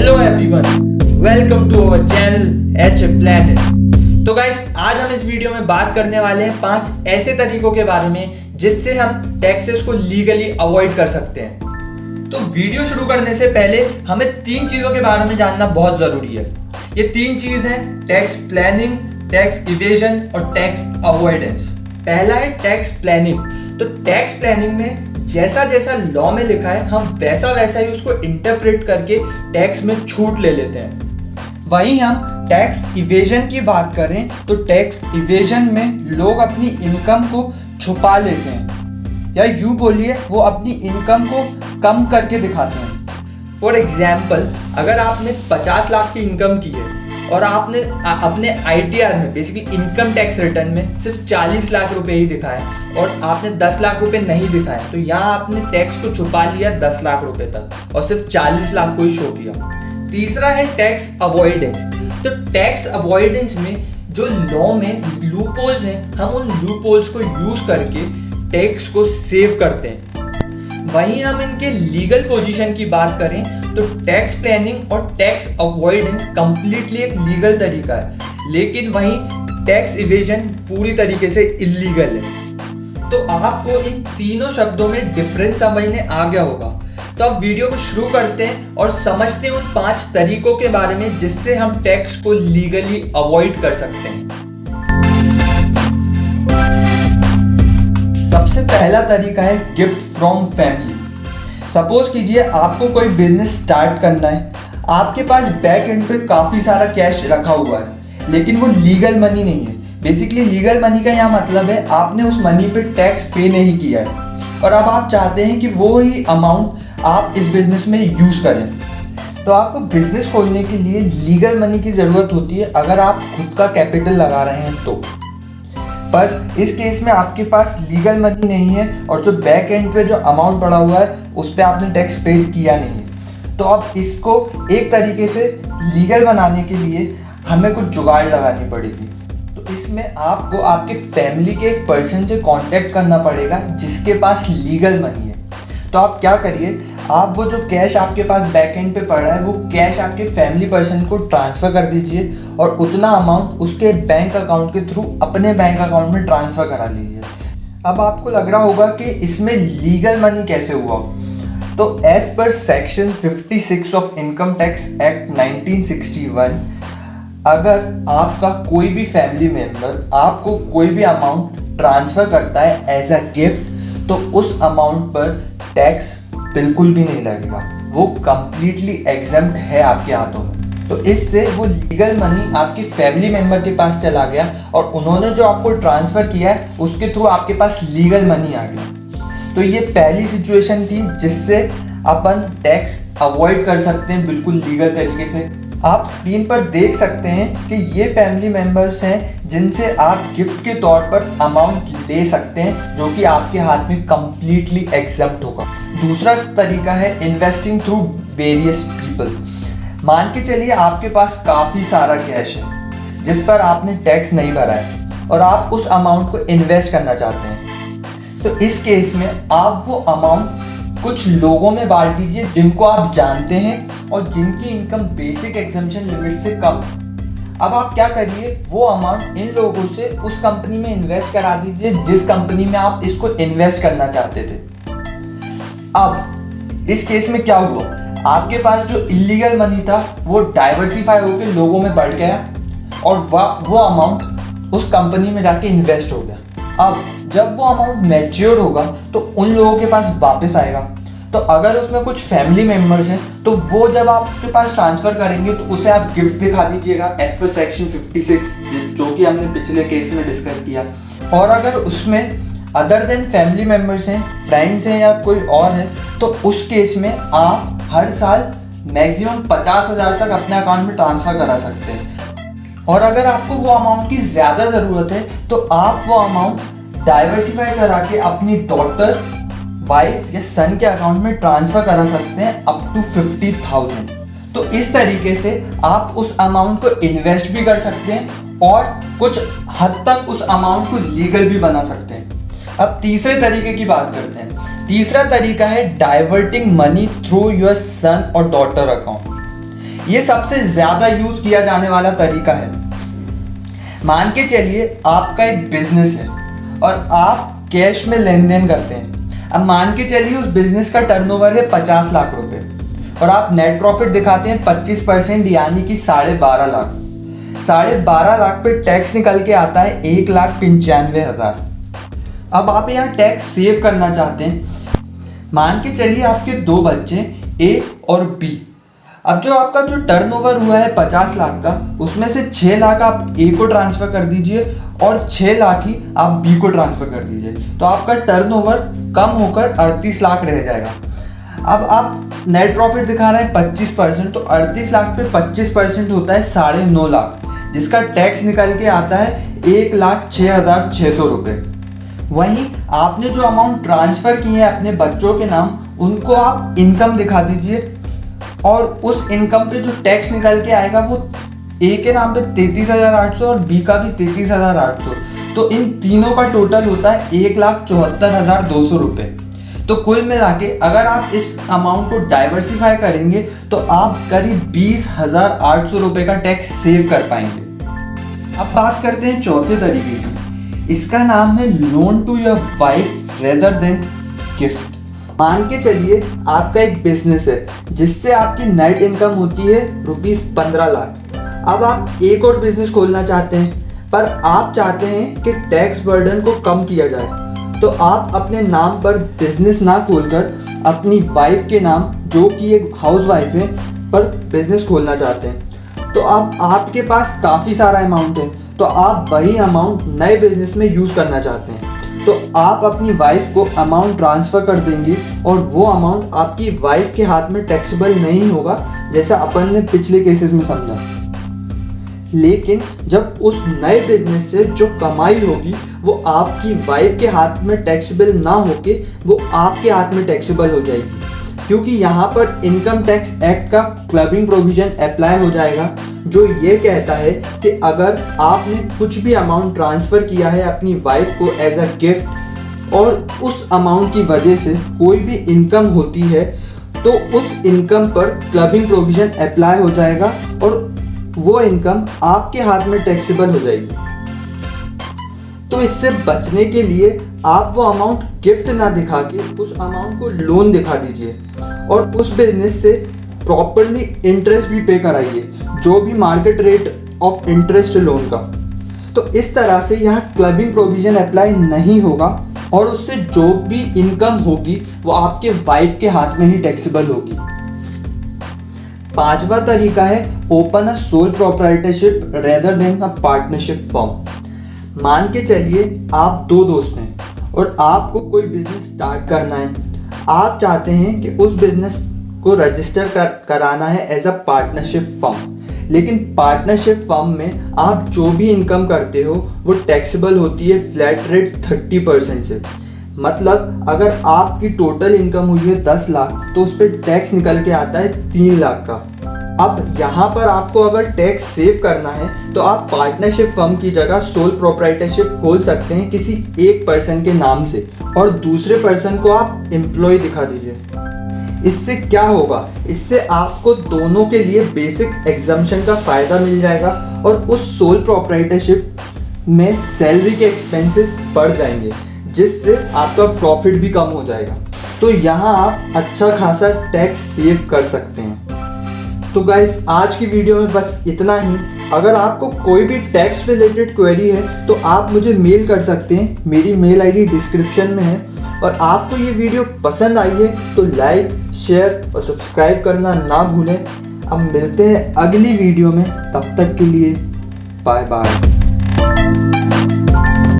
Hello everyone, welcome to our channel H planet. तो guys, आज हम इस वीडियो में बात करने वाले हैं 5 ऐसे तरीकों के बारे में जिससे हम टैक्सेस को लीगली अवॉइड कर सकते हैं। तो वीडियो शुरू करने से पहले हमें 3 चीजों के बारे में जानना बहुत जरूरी है। ये 3 चीज हैं टैक्स प्लानिंग, टैक्स इवेजन और टैक्स अवॉइडेंस। पहला है टैक्स प्लानिंग। तो टैक्स प्लानिंग में जैसा जैसा लॉ में लिखा है हम वैसा वैसा ही उसको इंटरप्रेट करके टैक्स में छूट ले लेते हैं। वहीं हम टैक्स इवेजन की बात करें तो टैक्स इवेजन में लोग अपनी इनकम को छुपा लेते हैं, या यूँ बोलिए वो अपनी इनकम को कम करके दिखाते हैं। फॉर एग्जाम्पल, अगर आपने 50 लाख की इनकम की है और आपने अपने ITR में बेसिकली इनकम टैक्स रिटर्न में सिर्फ 40 लाख रुपए ही दिखाया और आपने 10 लाख रुपए नहीं दिखाया, तो यहाँ आपने टैक्स को छुपा लिया 10 लाख रुपए तक और सिर्फ 40 लाख को ही शो किया। तीसरा है टैक्स अवॉइडेंस। तो टैक्स अवॉइडेंस में जो लॉ में लूपहोल्स हैं, हम उन लूपहोल्स को यूज करके टैक्स को सेव करते हैं। वहीं हम इनके लीगल पोजीशन की बात करें तो टैक्स प्लानिंग और टैक्स अवॉइडेंस कंप्लीटली एक लीगल तरीका है, लेकिन वहीं टैक्स इवेजन पूरी तरीके से इलीगल है। तो आपको इन तीनों शब्दों में डिफरेंस समझने आ गया होगा। तो अब वीडियो को शुरू करते हैं और समझते हैं उन 5 तरीकों के बारे में जिससे हम टैक्स को लीगली अवॉइड कर सकते हैं। सबसे पहला तरीका है गिफ्ट फ्रॉम फैमिली। सपोज कीजिए आपको कोई बिजनेस स्टार्ट करना है, आपके पास बैक एंड पे काफ़ी सारा कैश रखा हुआ है, लेकिन वो लीगल मनी नहीं है। बेसिकली लीगल मनी का यहाँ मतलब है आपने उस मनी पे टैक्स पे नहीं किया है और अब आप चाहते हैं कि वो ही अमाउंट आप इस बिजनेस में यूज़ करें। तो आपको बिजनेस खोलने के लिए लीगल मनी की ज़रूरत होती है अगर आप खुद का कैपिटल लगा रहे हैं तो। पर इस केस में आपके पास लीगल मनी नहीं है और जो बैक एंड पे जो अमाउंट पड़ा हुआ है उस पर आपने टैक्स पे किया नहीं है। तो अब इसको एक तरीके से लीगल बनाने के लिए हमें कुछ जुगाड़ लगानी पड़ेगी। तो इसमें आपको आपके फैमिली के एक पर्सन से कांटेक्ट करना पड़ेगा जिसके पास लीगल मनी है। तो आप क्या करिए, आप वो जो कैश आपके पास बैक एंड पे पड़ा है वो कैश आपके फैमिली पर्सन को ट्रांसफ़र कर दीजिए और उतना अमाउंट उसके बैंक अकाउंट के थ्रू अपने बैंक अकाउंट में ट्रांसफ़र करा लीजिए। अब आपको लग रहा होगा कि इसमें लीगल मनी कैसे हुआ। तो as per section 56 of income tax act 1961, अगर आपका कोई भी फैमिली मेम्बर आपको कोई भी अमाउंट ट्रांसफ़र करता है एज अ गिफ्ट, तो उस अमाउंट पर टैक्स बिल्कुल भी नहीं लगेगा, वो कंप्लीटली एग्जम्प्ट है आपके हाथों में। तो इससे वो लीगल मनी आपके फैमिली मेम्बर के पास चला गया और उन्होंने जो आपको ट्रांसफ़र किया है उसके थ्रू आपके पास लीगल मनी आ गया। तो ये पहली सिचुएशन थी जिससे अपन टैक्स अवॉइड कर सकते हैं बिल्कुल लीगल तरीके से। आप स्क्रीन पर देख सकते हैं कि ये फैमिली मेम्बर्स हैं जिनसे आप गिफ्ट के तौर पर अमाउंट ले सकते हैं जो कि आपके हाथ में कंप्लीटली एग्जम्प्ट होगा। दूसरा तरीका है इन्वेस्टिंग थ्रू वेरियस पीपल। मान के चलिए आपके पास काफ़ी सारा कैश है जिस पर आपने टैक्स नहीं भरा है और आप उस अमाउंट को इन्वेस्ट करना चाहते हैं। तो इस केस में आप वो अमाउंट कुछ लोगों में बांट दीजिए जिनको आप जानते हैं और जिनकी इनकम बेसिक एग्जम्पशन लिमिट से कम। अब आप क्या करिए, वो अमाउंट इन लोगों से उस कंपनी में इन्वेस्ट करा दीजिए जिस कंपनी में आप इसको इन्वेस्ट करना चाहते थे। अब इस केस में क्या हुआ, आपके पास जो इलीगल मनी था वो डाइवर्सिफाई होकर लोगों में बढ़ गया और वो अमाउंट उस कंपनी में जाके इन्वेस्ट हो गया। अब जब वो अमाउंट मैच्योर होगा तो उन लोगों के पास वापस आएगा। तो अगर उसमें कुछ फैमिली मेम्बर्स हैं तो वो जब आपके पास ट्रांसफ़र करेंगे तो उसे आप गिफ्ट दिखा दीजिएगा एज पर सेक्शन 56, जो कि हमने पिछले केस में डिस्कस किया। और अगर उसमें अदर देन फैमिली मेम्बर्स हैं, फ्रेंड्स हैं या कोई और है, तो उस केस में आप हर साल मैक्सिमम 50,000 तक अपने अकाउंट में ट्रांसफ़र करा सकते हैं। और अगर आपको वो अमाउंट की ज़्यादा ज़रूरत है तो आप वो अमाउंट डाइवर्सिफाई करा के अपनी डॉटर, वाइफ या सन के अकाउंट में ट्रांसफ़र करा सकते हैं अप टू 50,000। तो इस तरीके से आप उस अमाउंट को इन्वेस्ट भी कर सकते हैं और कुछ हद तक उस अमाउंट को लीगल भी बना सकते हैं। अब तीसरे तरीके की बात करते हैं। तीसरा तरीका है diverting money through your son और डॉटर अकाउंट। ये सबसे ज़्यादा यूज़ किया जाने वाला तरीका है। मान के चलिए आपका एक बिजनेस है और आप कैश में लेन देन करते हैं। अब मान के चलिए उस बिजनेस का टर्नओवर है 50 लाख रुपए और आप नेट प्रॉफिट दिखाते हैं 25%, यानी कि 12.5 लाख। 12.5 लाख पे टैक्स निकल के आता है 1,95,000। अब आप यहाँ टैक्स सेव करना चाहते हैं। मान के चलिए आपके 2 बच्चे ए और बी। अब जो आपका जो टर्नओवर हुआ है 50 लाख का, उसमें से 6 लाख आप ए को ट्रांसफ़र कर दीजिए और 6 लाख ही आप बी को ट्रांसफ़र कर दीजिए, तो आपका टर्नओवर कम होकर 38 लाख रह जाएगा। अब आप नेट प्रॉफिट दिखा रहे हैं 25%, तो 38 लाख पे 25% होता है 9.5 लाख, जिसका टैक्स निकल के आता है 1,06,600 रुपये। वहीं आपने जो अमाउंट ट्रांसफ़र किए हैं अपने बच्चों के नाम, उनको आप इनकम दिखा दीजिए और उस इनकम पे जो टैक्स निकल के आएगा वो ए के नाम पे 33,800 और बी का भी 33,800, तो इन तीनों का टोटल होता है 1,74,200 रुपये। तो कुल मिला के अगर आप इस अमाउंट को डाइवर्सिफाई करेंगे तो आप करीब 20,800 रुपये का टैक्स सेव कर पाएंगे। अब बात करते हैं चौथे तरीके की। इसका नाम है loan to your wife rather than gift. मान के चलिए आपका एक बिजनेस है जिससे आपकी नेट इनकम होती है ₹15 लाख। अब आप एक और बिजनेस खोलना चाहते हैं, पर आप चाहते हैं कि टैक्स बर्डन को कम किया जाए, तो आप अपने नाम पर बिजनेस ना खोलकर अपनी वाइफ के नाम, जो कि एक हाउस वाइफ है, पर बिजनेस खोलना चाहते हैं। तो अब आपके पास काफ़ी सारा अमाउंट है, तो आप वही अमाउंट नए बिजनेस में यूज़ करना चाहते हैं, तो आप अपनी वाइफ को अमाउंट ट्रांसफ़र कर देंगे और वो अमाउंट आपकी वाइफ के हाथ में टैक्सेबल नहीं होगा, जैसा अपन ने पिछले केसेस में समझा। लेकिन जब उस नए बिजनेस से जो कमाई होगी वो आपकी वाइफ के हाथ में टैक्सेबल ना होके वो आपके हाथ में टैक्सेबल हो जाएगी, क्योंकि यहाँ पर इनकम टैक्स एक्ट का क्लबिंग प्रोविज़न अप्लाई हो जाएगा, जो ये कहता है कि अगर आपने कुछ भी अमाउंट ट्रांसफ़र किया है अपनी वाइफ को एज अ गिफ्ट और उस अमाउंट की वजह से कोई भी इनकम होती है, तो उस इनकम पर क्लबिंग प्रोविज़न अप्लाई हो जाएगा और वो इनकम आपके हाथ में टैक्सेबल हो जाएगी। तो इससे बचने के लिए आप वो अमाउंट गिफ्ट ना दिखा के उस अमाउंट को लोन दिखा दीजिए और उस बिजनेस से प्रॉपरली इंटरेस्ट भी पे कराइए, जो भी market rate of interest loan का। तो इस तरह से यहाँ क्लबिंग प्रोविज़न अप्लाई नहीं होगा और उससे जो भी इनकम होगी वो आपके वाइफ के हाथ में ही टैक्सेबल होगी। 5वां तरीका है open a sole proprietorship rather than a partnership firm. मान के चलिए आप 2 दोस्त हैं और आपको कोई बिजनेस स्टार्ट करना है। आप चाहते हैं कि उस बिजनेस को रजिस्टर कराना है एज अ पार्टनरशिप फर्म, लेकिन पार्टनरशिप फर्म में आप जो भी इनकम करते हो वो टैक्सेबल होती है फ्लैट रेट 30% से। मतलब अगर आपकी टोटल इनकम हुई है 10 लाख, तो उस पर टैक्स निकल के आता है 3 लाख का। अब यहाँ पर आपको अगर टैक्स सेव करना है तो आप पार्टनरशिप फर्म की जगह सोल प्रोप्राइटरशिप खोल सकते हैं किसी एक पर्सन के नाम से और दूसरे पर्सन को आप एम्प्लॉय दिखा दीजिए। इससे क्या होगा, इससे आपको दोनों के लिए बेसिक एग्जम्पशन का फ़ायदा मिल जाएगा और उस सोल प्रोप्राइटरशिप में सैलरी के एक्सपेंसेस बढ़ जाएंगे, जिससे आपका प्रॉफिट भी कम हो जाएगा। तो यहाँ आप अच्छा खासा टैक्स सेव कर सकते हैं। तो गाइस, आज की वीडियो में बस इतना ही। अगर आपको कोई भी टैक्स रिलेटेड क्वेरी है तो आप मुझे मेल कर सकते हैं, मेरी मेल आईडी डिस्क्रिप्शन में है। और आपको ये वीडियो पसंद आई है तो लाइक, शेयर और सब्सक्राइब करना ना भूलें। अब मिलते हैं अगली वीडियो में, तब तक के लिए बाय बाय।